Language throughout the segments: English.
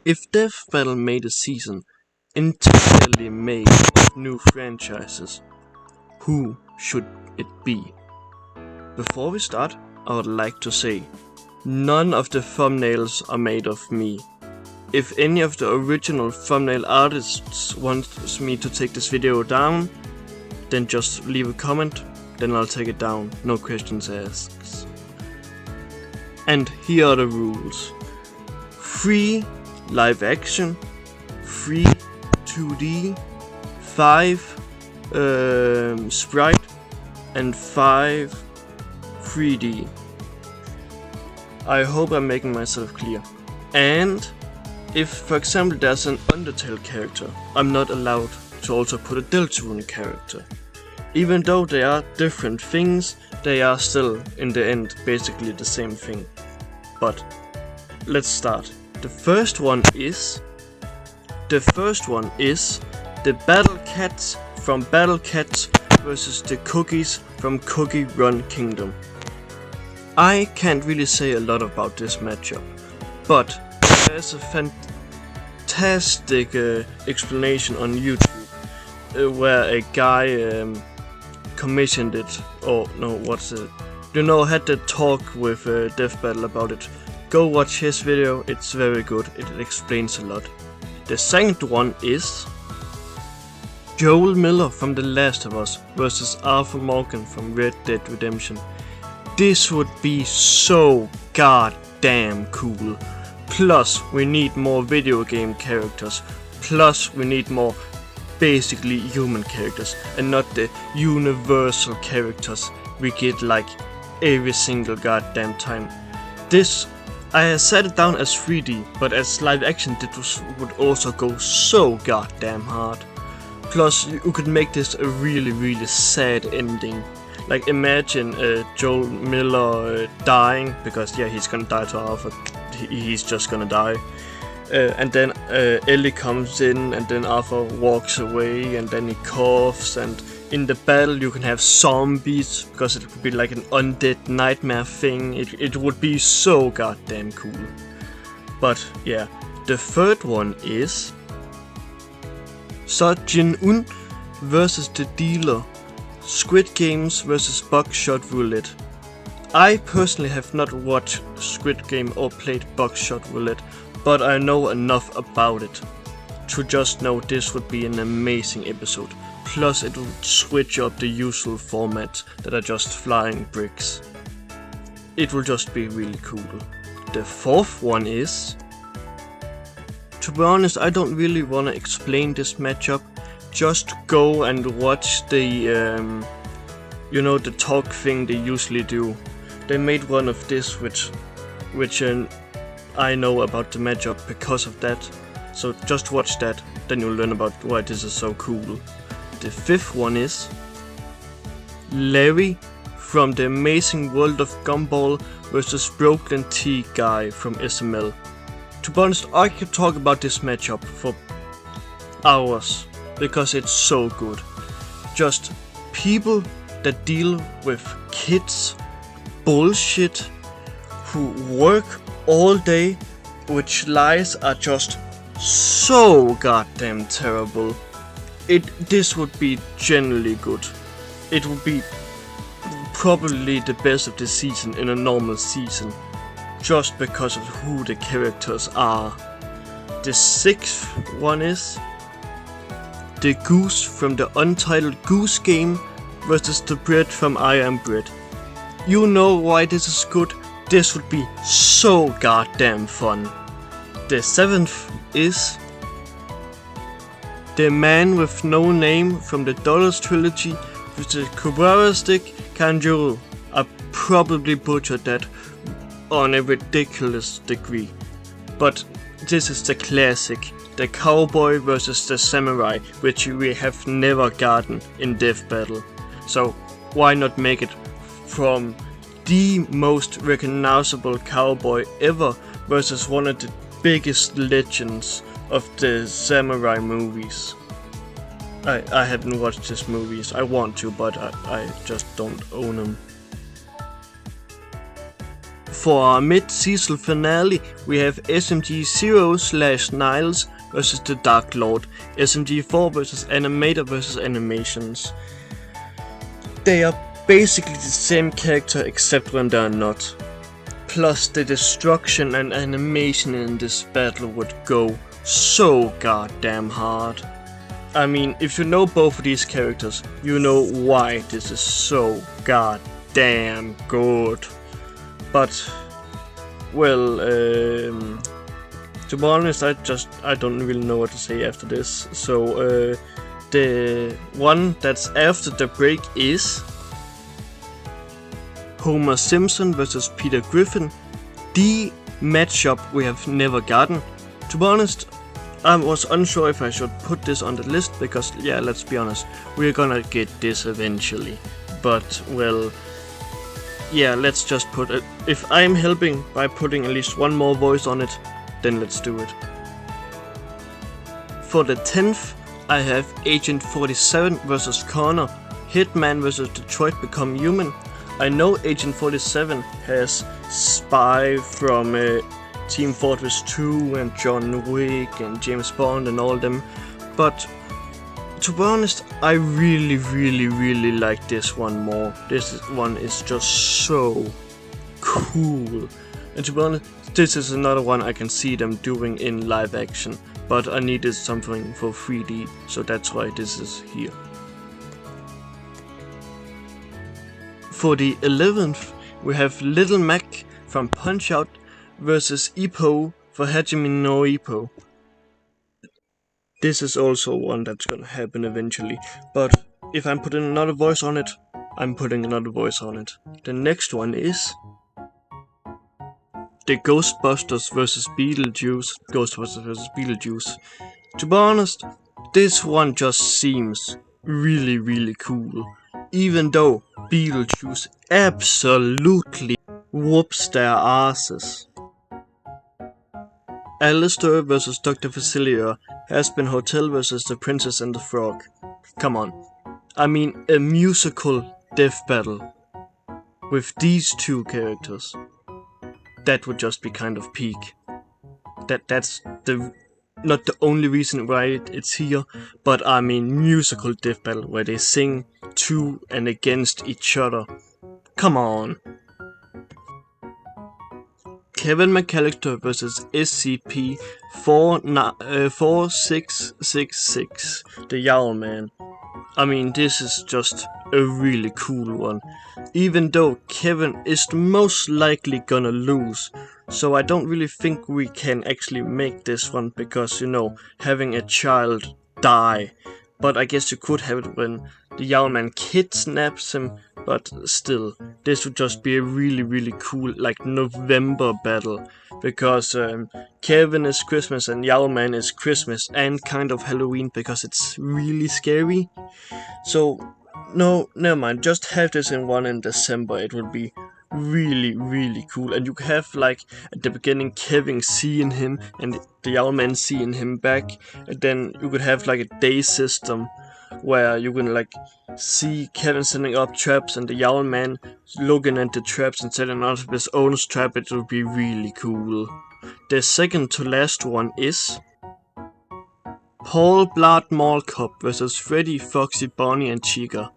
If Death Battle made a season entirely made of new franchises, who should it be? Before we start, I would like to say, none of the thumbnails are made of me. If any of the original thumbnail artists wants me to take this video down, then just leave a comment, then I'll take it down, no questions asked. And here are the rules. 3 live action, 3 2D, 5 sprite, and 5 3D. I hope I'm making myself clear. And if, for example, there's an Undertale character, I'm not allowed to also put a Deltarune character. Even though they are different things, they are still, in the end, basically the same thing. But let's start. The first one is the Battle Cats from Battle Cats versus the Cookies from Cookie Run Kingdom. I can't really say a lot about this matchup, but there's a fantastic explanation on YouTube where a guy commissioned it, had the talk with Death Battle about it. Go watch his video, it's very good, it explains a lot. The second one is Joel Miller from The Last of Us versus Arthur Morgan from Red Dead Redemption. This would be so goddamn cool. Plus, we need more video game characters. Plus, we need more basically human characters and not the universal characters we get like every single goddamn time. I set it down as 3D, but as live action this would also go so goddamn hard. Plus, you could make this a really sad ending. Like, imagine Joel Miller dying, because yeah, he's gonna die to Arthur. He's just gonna die. And then Ellie comes in, and then Arthur walks away, and then he coughs, and in the battle you can have zombies, because it could be like an undead nightmare thing. It would be so goddamn cool. But yeah, the third one is So Jin-un versus the Dealer, Squid Games versus Buckshot Roulette. I personally have not watched Squid Game or played Buckshot Roulette, but I know enough about it to just know this would be an amazing episode. Plus it would switch up the usual format that are just flying bricks. It will just be really cool. The fourth one is, to be honest, I don't really want to explain this matchup. Just go and watch the the talk thing they usually do. They made one of this which I know about the matchup because of that. So just watch that, then you'll learn about why this is so cool. The fifth one is Larry from The Amazing World of Gumball versus Broken T Guy from SML. To be honest, I could talk about this matchup for hours because it's so good. Just people that deal with kids bullshit, who work all day, which lies are just so goddamn terrible. This would be genuinely good. It would be probably the best of the season in a normal season, just because of who the characters are. The sixth one is the Goose from the Untitled Goose Game versus the Bread from I Am Bread. You know why this is good? This would be so goddamn fun. The seventh is the Man with No Name from the Dollars trilogy with the Kubara Stick Kanjuro. I probably butchered that on a ridiculous degree. But this is the classic, the cowboy versus the samurai, which we have never gotten in Death Battle. So why not make it from the most recognizable cowboy ever versus one of the biggest legends of the samurai movies. I haven't watched his movies. I want to, but I just don't own them. For our mid-season finale, we have SMG 0/Niles versus the Dark Lord, SMG 4 versus Animator versus Animations. They are basically the same character except when they are not. Plus the destruction and animation in this battle would go so goddamn hard. I mean, if you know both of these characters, you know why this is so goddamn good. But, well, to be honest, I don't really know what to say after this. So, the one that's after the break is Homer Simpson versus Peter Griffin, the matchup we have never gotten. To be honest, I was unsure if I should put this on the list because, yeah, let's be honest, we're gonna get this eventually. But, well, yeah, let's just put it. If I'm helping by putting at least one more voice on it, then let's do it. For the 10th, I have Agent 47 versus Connor, Hitman versus Detroit Become Human. I know Agent 47 has Spy from Team Fortress 2 and John Wick and James Bond and all them, but to be honest, I really like this one more. This one is just so cool, and to be honest, this is another one I can see them doing in live action, but I needed something for 3D, so that's why this is here. For the 11th, we have Little Mac from Punch-Out versus Ippo for Hajime no Ippo. This is also one that's gonna happen eventually, but if I'm putting another voice on it, I'm putting another voice on it. The next one is the Ghostbusters versus Beetlejuice. Ghostbusters versus Beetlejuice. To be honest, this one just seems really cool, even though Beetlejuice absolutely whoops their asses. Alistair vs Dr. Facilier, Hazbin Hotel vs The Princess and the Frog. Come on. I mean, a musical death battle with these two characters. That would just be kind of peak. That's not the only reason why it's here, but I mean musical death battle where they sing to and against each other. Come on. Kevin McAllister vs SCP-4666, the Yowlman. I mean, this is just a really cool one, even though Kevin is most likely gonna lose, so I don't really think we can actually make this one because, you know, having a child die. But I guess you could have it when the Yowlman kidnaps him, but still, this would just be a really cool, like, November battle, because Kevin is Christmas and Yowlman is Christmas and kind of Halloween because it's really scary. So, no, never mind, just have this in one in December, it would be really cool, and you could have, like, at the beginning Kevin seeing him and the Yowlman seeing him back, and then you could have like a day system where you can like see Kevin setting up traps and the Yowlman looking at the traps and setting out his own trap. It would be really cool. The second to last one is Paul Blart Mall Cop vs Freddy, Foxy, Bonnie and Chica.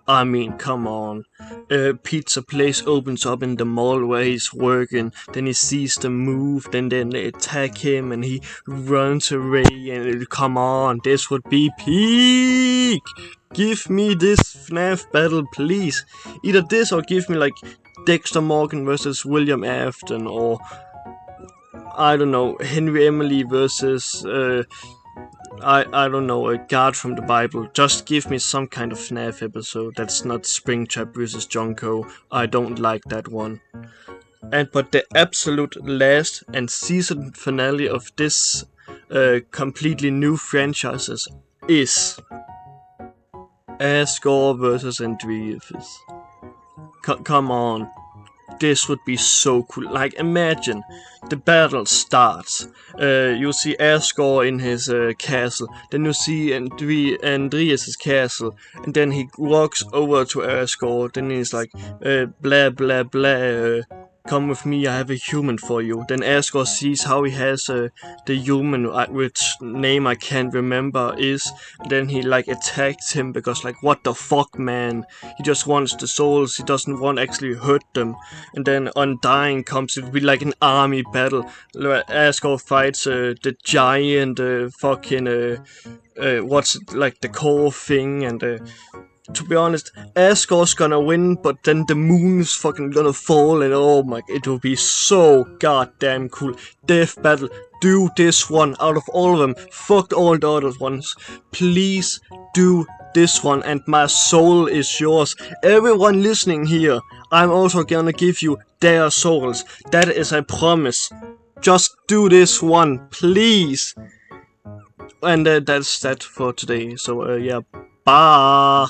I mean, come on. A pizza place opens up in the mall where he's working, then he sees them move, then they attack him and he runs away, and come on, this would be peak! Give me this FNAF battle, please. Either this or give me like Dexter Morgan versus William Afton, or I don't know, Henry Emily versus I don't know, a guard from the Bible. Just give me some kind of FNAF episode that's not Springtrap vs Junko. I don't like that one. But the absolute last and season finale of this completely new franchises is Asgore vs Andreas. Come on. This would be so cool. Like, imagine the battle starts. You see Asgore in his castle. Then you see Andreas' castle. And then he walks over to Asgore. Then he's like, blah blah blah. come with me, I have a human for you. Then Asgore sees how he has the human, which name I can't remember is. And then he like attacks him because like, what the fuck, man? He just wants the souls, he doesn't want to actually hurt them. And then Undying comes, it will be like an army battle. Asgore fights the giant fucking what's it, like the core thing, and to be honest, Asgore's gonna win, but then the moon's fucking gonna fall, and oh my, it will be so goddamn cool. Death battle, do this one out of all of them. Fuck all the other ones. Please do this one, and my soul is yours. Everyone listening here, I'm also gonna give you their souls. That is a promise. Just do this one, please. And that's that for today. So yeah, bye.